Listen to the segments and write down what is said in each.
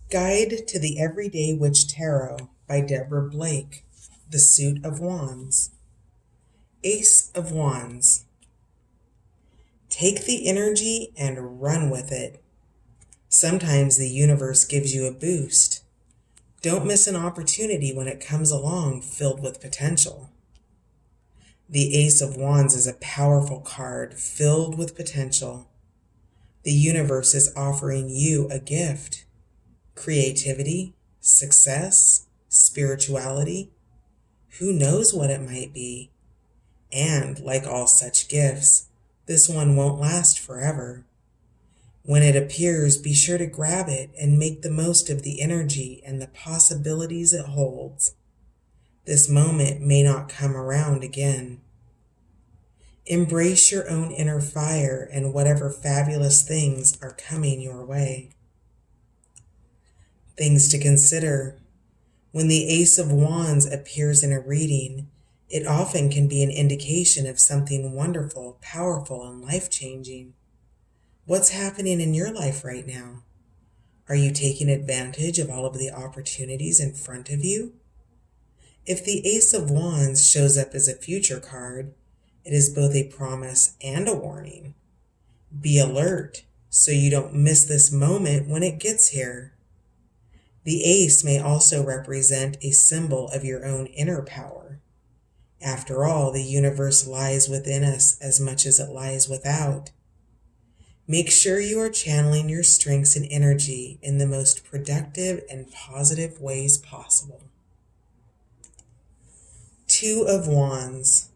Guide to the Everyday Witch Tarot by Deborah Blake. The Suit of Wands. Ace of Wands. Take the energy and run with it. Sometimes the universe gives you a boost. Don't miss an opportunity when it comes along filled with potential. The Ace of Wands is a powerful card filled with potential. The universe is offering you a gift. Creativity, success, spirituality. Who knows what it might be? And like all such gifts, this one won't last forever. When it appears, be sure to grab it and make the most of the energy and the possibilities it holds. This moment may not come around again. Embrace your own inner fire and whatever fabulous things are coming your way. Things to consider. When the Ace of Wands appears in a reading, it often can be an indication of something wonderful, powerful, and life-changing. What's happening in your life right now? Are you taking advantage of all of the opportunities in front of you? If the Ace of Wands shows up as a future card, it is both a promise and a warning. Be alert so you don't miss this moment when it gets here. The ace may also represent a symbol of your own inner power. After all, the universe lies within us as much as it lies without. Make sure you are channeling your strengths and energy in the most productive and positive ways possible. Two of Wands.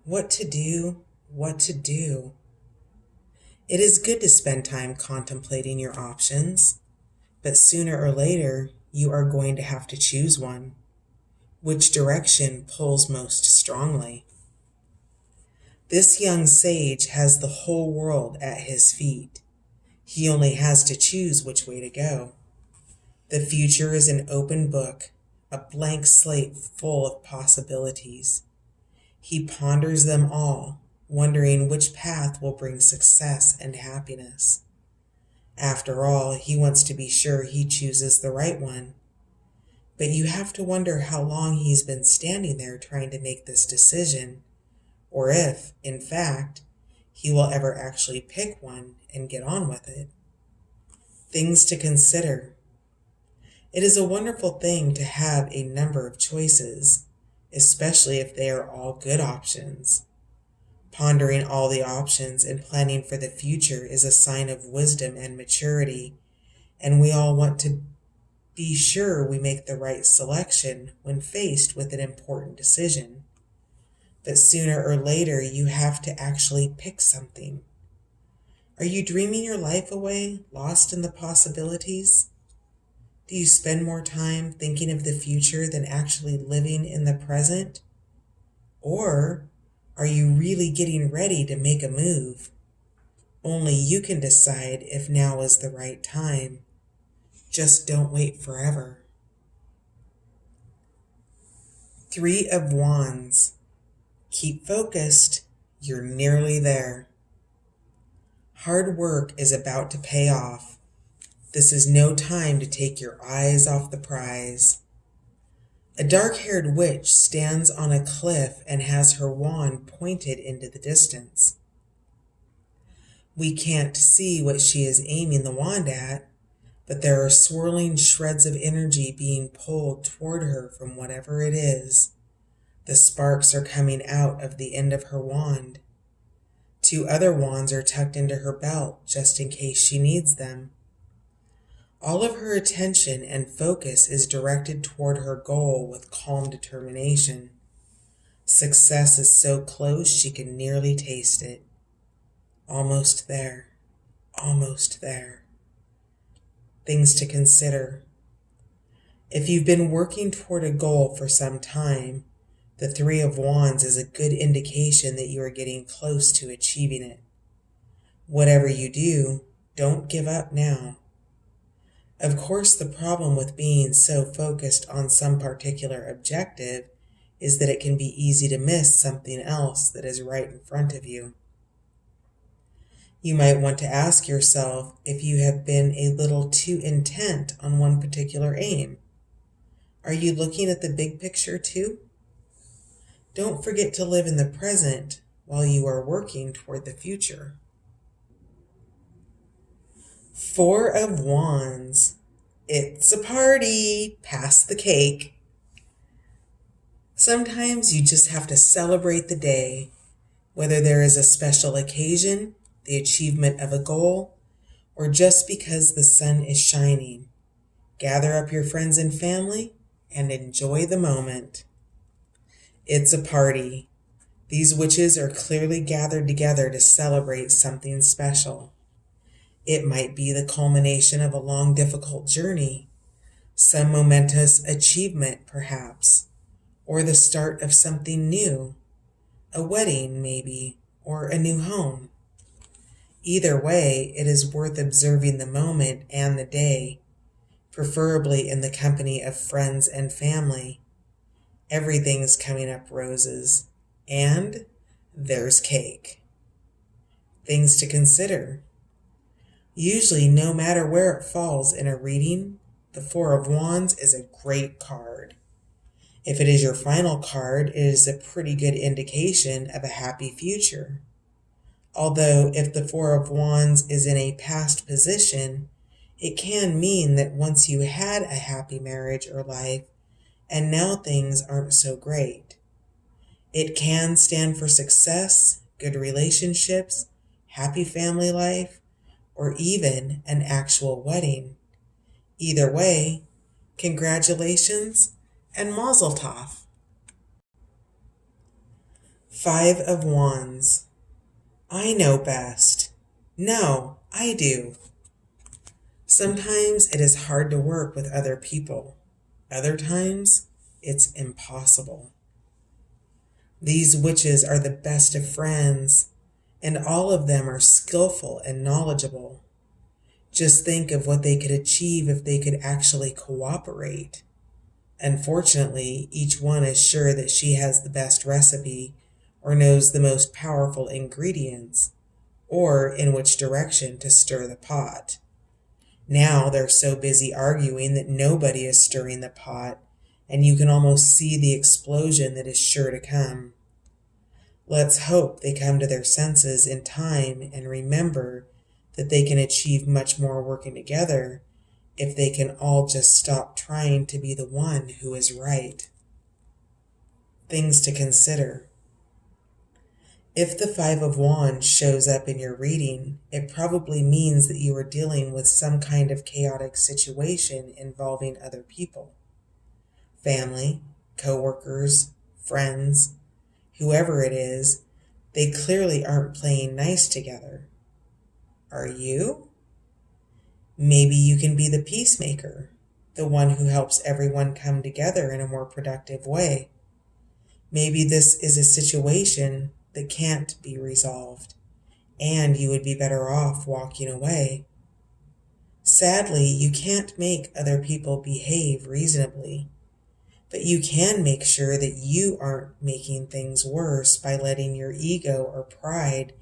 What to do, what to do. It is good to spend time contemplating your options, but sooner or later, you are going to have to choose one. Which direction pulls most strongly? This young sage has the whole world at his feet. He only has to choose which way to go. The future is an open book, a blank slate full of possibilities. He ponders them all, wondering which path will bring success and happiness. After all, he wants to be sure he chooses the right one. But you have to wonder how long he's been standing there trying to make this decision, or if, in fact, he will ever actually pick one and get on with it. Things to consider. It is a wonderful thing to have a number of choices, especially if they are all good options. Pondering all the options and planning for the future is a sign of wisdom and maturity, and we all want to be sure we make the right selection when faced with an important decision. But sooner or later, you have to actually pick something. Are you dreaming your life away, lost in the possibilities? Do you spend more time thinking of the future than actually living in the present? Or are you really getting ready to make a move? Only you can decide if now is the right time. Just don't wait forever. Three of Wands. Keep focused. You're nearly there. Hard work is about to pay off. This is no time to take your eyes off the prize. A dark-haired witch stands on a cliff and has her wand pointed into the distance. We can't see what she is aiming the wand at, but there are swirling shreds of energy being pulled toward her from whatever it is. The sparks are coming out of the end of her wand. Two other wands are tucked into her belt just in case she needs them. All of her attention and focus is directed toward her goal with calm determination. Success is so close she can nearly taste it. Almost there. Almost there. Things to consider. If you've been working toward a goal for some time, the Three of Wands is a good indication that you are getting close to achieving it. Whatever you do, don't give up now. Of course, the problem with being so focused on some particular objective is that it can be easy to miss something else that is right in front of you. You might want to ask yourself if you have been a little too intent on one particular aim. Are you looking at the big picture too? Don't forget to live in the present while you are working toward the future. Four of Wands. It's a party. Pass the cake. Sometimes you just have to celebrate the day, whether there is a special occasion, the achievement of a goal, or just because the sun is shining. Gather up your friends and family and enjoy the moment. It's a party. These witches are clearly gathered together to celebrate something special. It might be the culmination of a long, difficult journey, some momentous achievement perhaps, or the start of something new, a wedding maybe, or a new home. Either way, it is worth observing the moment and the day, preferably in the company of friends and family. Everything's coming up roses, and there's cake. Things to consider. Usually, no matter where it falls in a reading, the Four of Wands is a great card. If it is your final card, it is a pretty good indication of a happy future. Although, if the Four of Wands is in a past position, it can mean that once you had a happy marriage or life, and now things aren't so great. It can stand for success, good relationships, happy family life, or even an actual wedding. Either way, congratulations and mazel tov. Five of Wands. I know best. No, I do. Sometimes it is hard to work with other people. Other times, it's impossible. These witches are the best of friends, and all of them are skillful and knowledgeable. Just think of what they could achieve if they could actually cooperate. Unfortunately, each one is sure that she has the best recipe or knows the most powerful ingredients, or in which direction to stir the pot. Now they're so busy arguing that nobody is stirring the pot, and you can almost see the explosion that is sure to come. Let's hope they come to their senses in time and remember that they can achieve much more working together if they can all just stop trying to be the one who is right. Things to consider. If the Five of Wands shows up in your reading, it probably means that you are dealing with some kind of chaotic situation involving other people. Family, co-workers, friends, whoever it is, they clearly aren't playing nice together. Are you? Maybe you can be the peacemaker, the one who helps everyone come together in a more productive way. Maybe this is a situation that can't be resolved, and you would be better off walking away. Sadly, you can't make other people behave reasonably, but you can make sure that you aren't making things worse by letting your ego or pride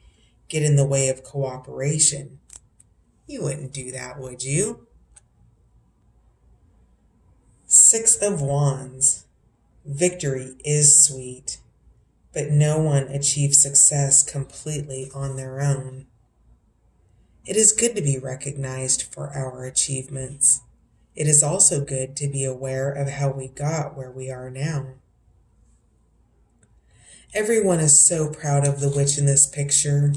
get in the way of cooperation. You wouldn't do that, would you? Six of Wands. Victory is sweet, but no one achieves success completely on their own. It is good to be recognized for our achievements. It is also good to be aware of how we got where we are now. Everyone is so proud of the witch in this picture.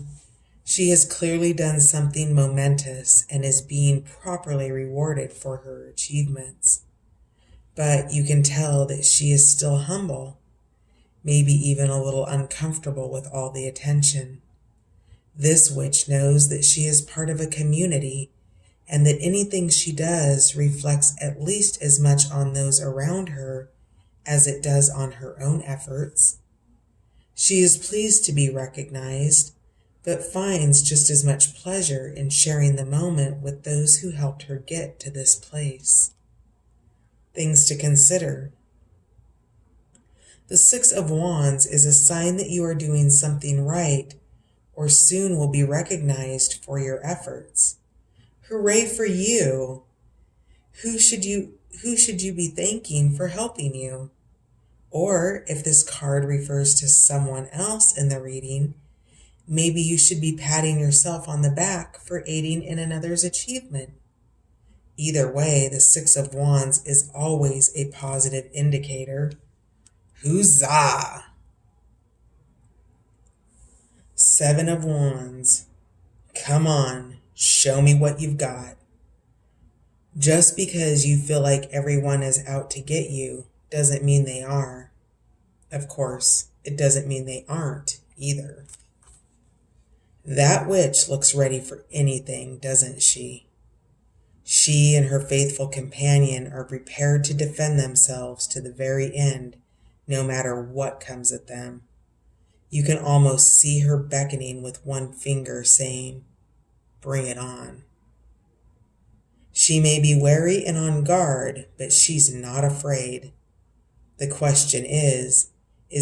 She has clearly done something momentous and is being properly rewarded for her achievements. But you can tell that she is still humble, maybe even a little uncomfortable with all the attention. This witch knows that she is part of a community and that anything she does reflects at least as much on those around her as it does on her own efforts. She is pleased to be recognized, but finds just as much pleasure in sharing the moment with those who helped her get to this place. Things to consider. The Six of Wands is a sign that you are doing something right or soon will be recognized for your efforts. Hooray for you! Who should you be thanking for helping you? Or if this card refers to someone else in the reading, maybe you should be patting yourself on the back for aiding in another's achievement. Either way, the Six of Wands is always a positive indicator. Huzzah! Seven of Wands. Come on, show me what you've got. Just because you feel like everyone is out to get you doesn't mean they are. Of course, it doesn't mean they aren't either. That witch looks ready for anything, doesn't she? She and her faithful companion are prepared to defend themselves to the very end, no matter what comes at them. You can almost see her beckoning with one finger, saying, "Bring it on." She may be wary and on guard, but she's not afraid. The question is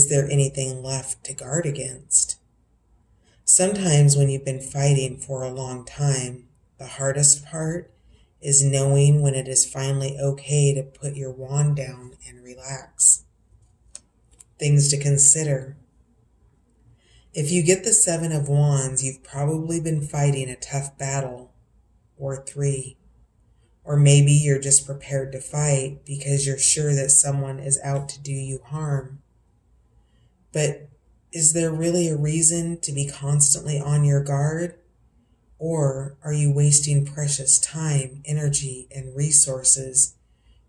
there anything left to guard against? Sometimes when you've been fighting for a long time, the hardest part is knowing when it is finally okay to put your wand down and relax. Things to consider. If you get the Seven of Wands, you've probably been fighting a tough battle, or three. Or maybe you're just prepared to fight because you're sure that someone is out to do you harm. But is there really a reason to be constantly on your guard? Or are you wasting precious time, energy, and resources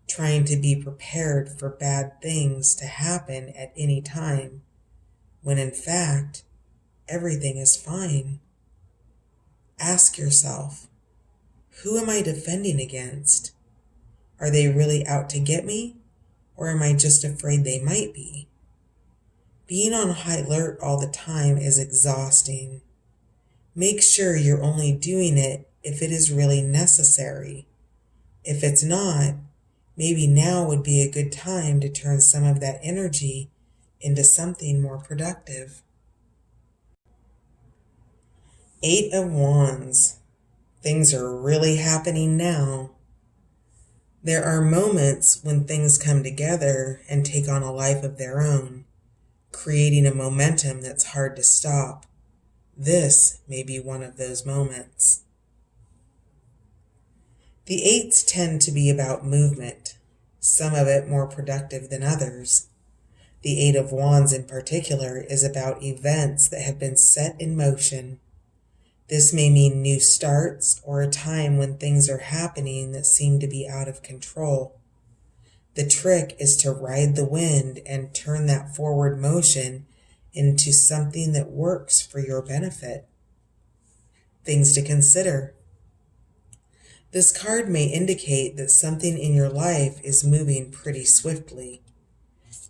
trying to be prepared for bad things to happen at any time, when in fact, everything is fine? Ask yourself, who am I defending against? Are they really out to get me? Or am I just afraid they might be? Being on high alert all the time is exhausting. Make sure you're only doing it if it is really necessary. If it's not, maybe now would be a good time to turn some of that energy into something more productive. Eight of Wands. Things are really happening now. There are moments when things come together and take on a life of their own, creating a momentum that's hard to stop. This may be one of those moments. The eights tend to be about movement, some of it more productive than others. The Eight of Wands in particular is about events that have been set in motion. This may mean new starts or a time when things are happening that seem to be out of control. The trick is to ride the wind and turn that forward motion into something that works for your benefit. Things to consider. This card may indicate that something in your life is moving pretty swiftly.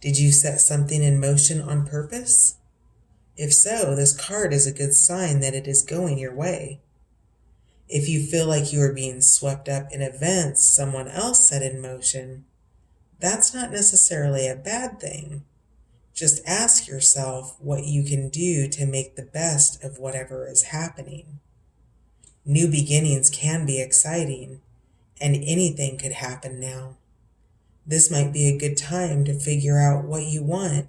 Did you set something in motion on purpose? If so, this card is a good sign that it is going your way. If you feel like you are being swept up in events someone else set in motion, that's not necessarily a bad thing. Just ask yourself what you can do to make the best of whatever is happening. New beginnings can be exciting, and anything could happen now. This might be a good time to figure out what you want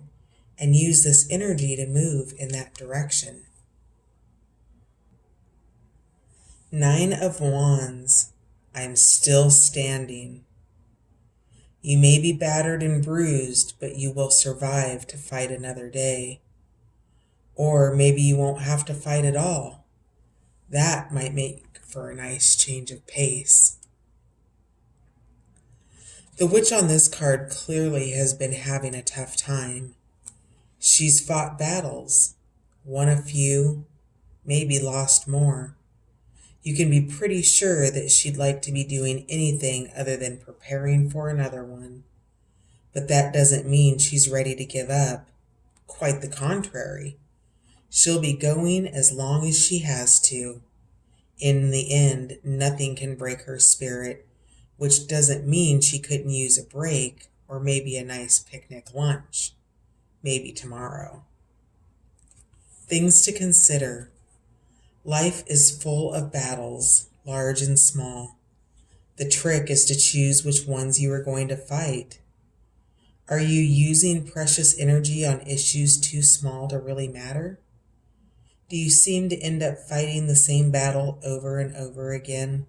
and use this energy to move in that direction. Nine of Wands. I'm still standing. You may be battered and bruised, but you will survive to fight another day. Or maybe you won't have to fight at all. That might make for a nice change of pace. The witch on this card clearly has been having a tough time. She's fought battles, won a few, maybe lost more. You can be pretty sure that she'd like to be doing anything other than preparing for another one. But that doesn't mean she's ready to give up. Quite the contrary. She'll be going as long as she has to. In the end, nothing can break her spirit, which doesn't mean she couldn't use a break or maybe a nice picnic lunch. Maybe tomorrow. Things to consider. Life is full of battles, large and small. The trick is to choose which ones you are going to fight. Are you using precious energy on issues too small to really matter? Do you seem to end up fighting the same battle over and over again?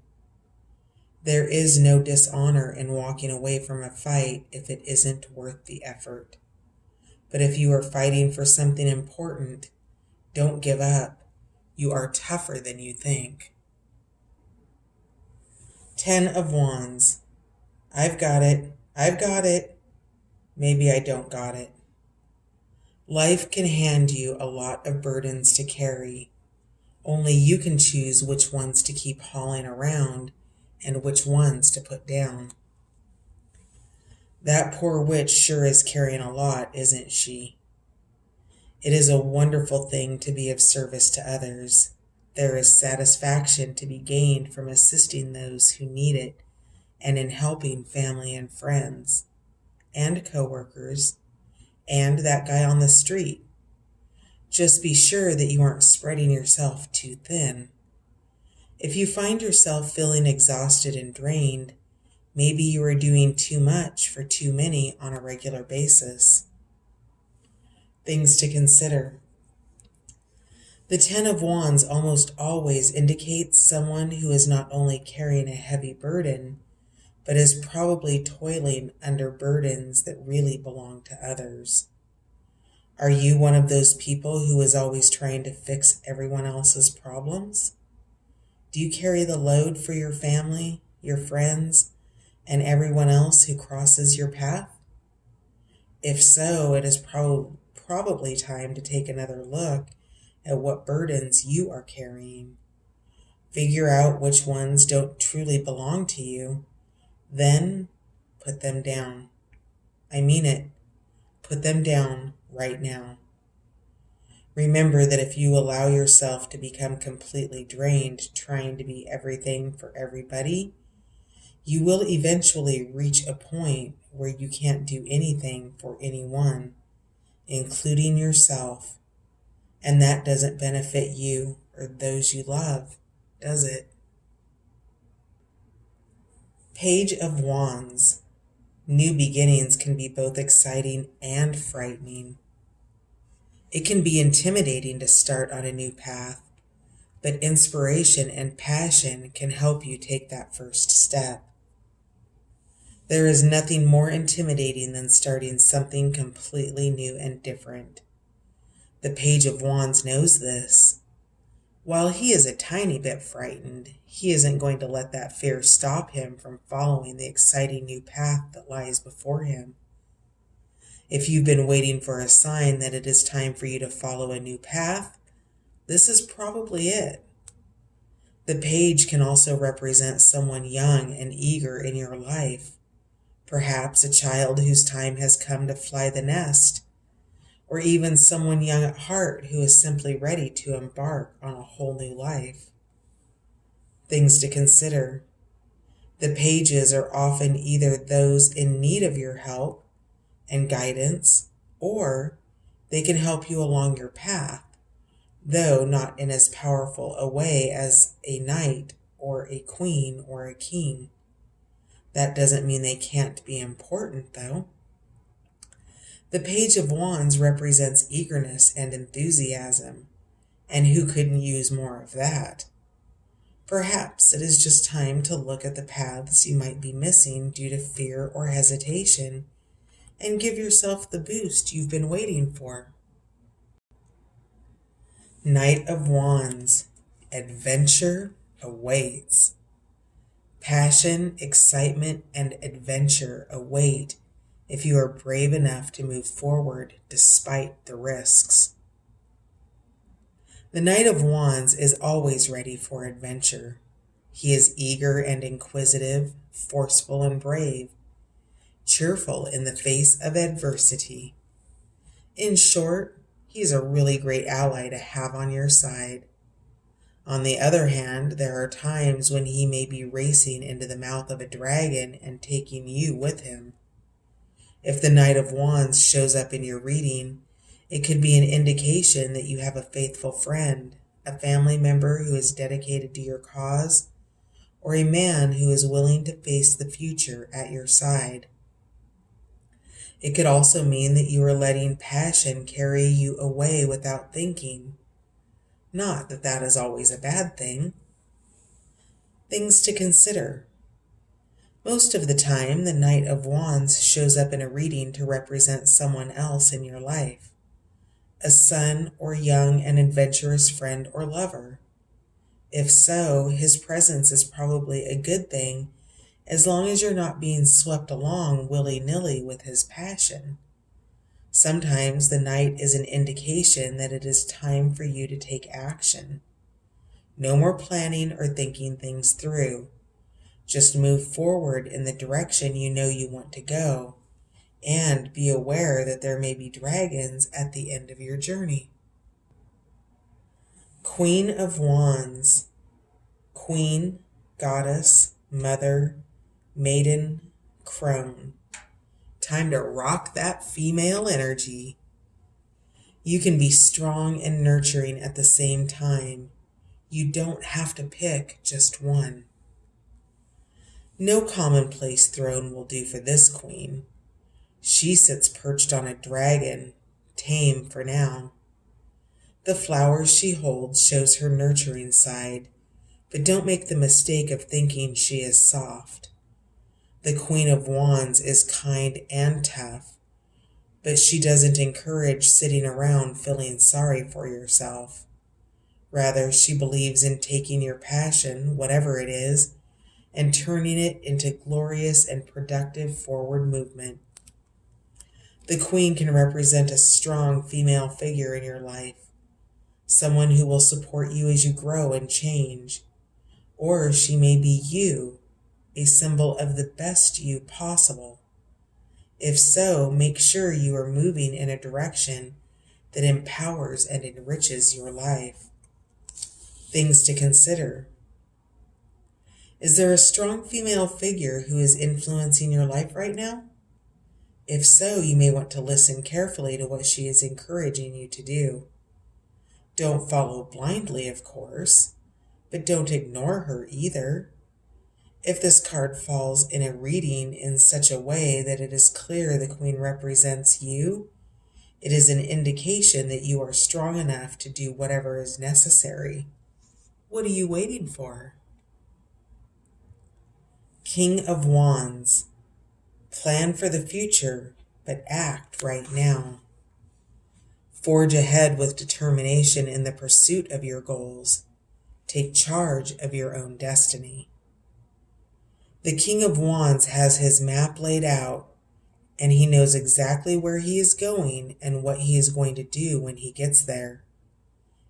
There is no dishonor in walking away from a fight if it isn't worth the effort. But if you are fighting for something important, don't give up. You are tougher than you think. 10 of Wands. I've got it. I've got it. Maybe I don't got it. Life can hand you a lot of burdens to carry. Only you can choose which ones to keep hauling around and which ones to put down. That poor witch sure is carrying a lot, isn't she? It is a wonderful thing to be of service to others. There is satisfaction to be gained from assisting those who need it and in helping family and friends and coworkers and that guy on the street. Just be sure that you aren't spreading yourself too thin. If you find yourself feeling exhausted and drained, maybe you are doing too much for too many on a regular basis. Things to consider. The 10 of Wands almost always indicates someone who is not only carrying a heavy burden, but is probably toiling under burdens that really belong to others. Are you one of those people who is always trying to fix everyone else's problems? Do you carry the load for your family, your friends, and everyone else who crosses your path? If so, it is probably time to take another look at what burdens you are carrying. Figure out which ones don't truly belong to you. Then put them down. I mean it. Put them down right now. Remember that if you allow yourself to become completely drained trying to be everything for everybody, you will eventually reach a point where you can't do anything for anyone, including yourself. And that doesn't benefit you or those you love, does it? Page of Wands. New beginnings can be both exciting and frightening. It can be intimidating to start on a new path, but inspiration and passion can help you take that first step. There is nothing more intimidating than starting something completely new and different. The Page of Wands knows this. While he is a tiny bit frightened, he isn't going to let that fear stop him from following the exciting new path that lies before him. If you've been waiting for a sign that it is time for you to follow a new path, this is probably it. The page can also represent someone young and eager in your life, perhaps a child whose time has come to fly the nest, or even someone young at heart who is simply ready to embark on a whole new life. Things to consider. The pages are often either those in need of your help and guidance, or they can help you along your path, though not in as powerful a way as a knight or a queen or a king. That doesn't mean they can't be important, though. The Page of Wands represents eagerness and enthusiasm, and who couldn't use more of that? Perhaps it is just time to look at the paths you might be missing due to fear or hesitation, and give yourself the boost you've been waiting for. Knight of Wands. Adventure awaits. Passion, excitement, and adventure await if you are brave enough to move forward despite the risks. The Knight of Wands is always ready for adventure. He is eager and inquisitive, forceful and brave, cheerful in the face of adversity. In short, he's a really great ally to have on your side. On the other hand, there are times when he may be racing into the mouth of a dragon and taking you with him. If the Knight of Wands shows up in your reading, it could be an indication that you have a faithful friend, a family member who is dedicated to your cause, or a man who is willing to face the future at your side. It could also mean that you are letting passion carry you away without thinking. Not that that is always a bad thing. Things to consider. Most of the time, the Knight of Wands shows up in a reading to represent someone else in your life. A son or young and adventurous friend or lover. If so, his presence is probably a good thing as long as you're not being swept along willy-nilly with his passion. Sometimes the Knight is an indication that it is time for you to take action. No more planning or thinking things through. Just move forward in the direction you know you want to go, and be aware that there may be dragons at the end of your journey. Queen of Wands. Queen, goddess, mother, maiden, crone. Time to rock that female energy. You can be strong and nurturing at the same time. You don't have to pick just one. No commonplace throne will do for this queen. She sits perched on a dragon, tame for now. The flowers she holds shows her nurturing side, but don't make the mistake of thinking she is soft. The Queen of Wands is kind and tough, but she doesn't encourage sitting around feeling sorry for yourself. Rather, she believes in taking your passion, whatever it is, and turning it into glorious and productive forward movement. The Queen can represent a strong female figure in your life, someone who will support you as you grow and change. Or she may be you, a symbol of the best you possible. If so, make sure you are moving in a direction that empowers and enriches your life. Things to consider. Is there a strong female figure who is influencing your life right now? If so, you may want to listen carefully to what she is encouraging you to do. Don't follow blindly, of course, but don't ignore her either. If this card falls in a reading in such a way that it is clear the Queen represents you, it is an indication that you are strong enough to do whatever is necessary. What are you waiting for? King of Wands. Plan for the future, but act right now. Forge ahead with determination in the pursuit of your goals. Take charge of your own destiny. The King of Wands has his map laid out, and he knows exactly where he is going and what he is going to do when he gets there.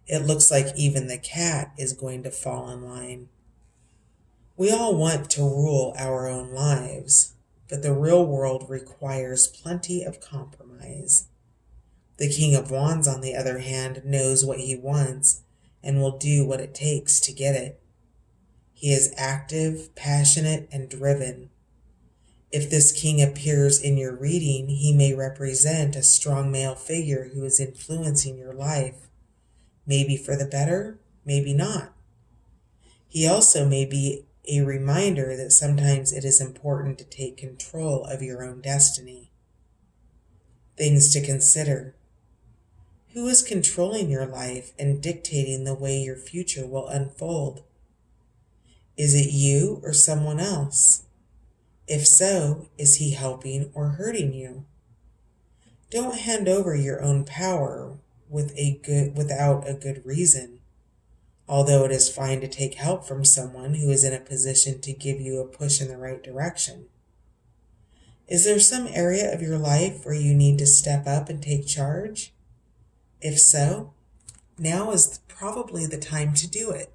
It looks like even the cat is going to fall in line. We all want to rule our own lives, but the real world requires plenty of compromise. The King of Wands, on the other hand, knows what he wants and will do what it takes to get it. He is active, passionate, and driven. If this king appears in your reading, he may represent a strong male figure who is influencing your life. Maybe for the better, maybe not. He also may be a reminder that sometimes it is important to take control of your own destiny. Things to consider. Who is controlling your life and dictating the way your future will unfold? Is it you or someone else? If so, is he helping or hurting you? Don't hand over your own power without a good reason. Although it is fine to take help from someone who is in a position to give you a push in the right direction. Is there some area of your life where you need to step up and take charge? If so, now is probably the time to do it.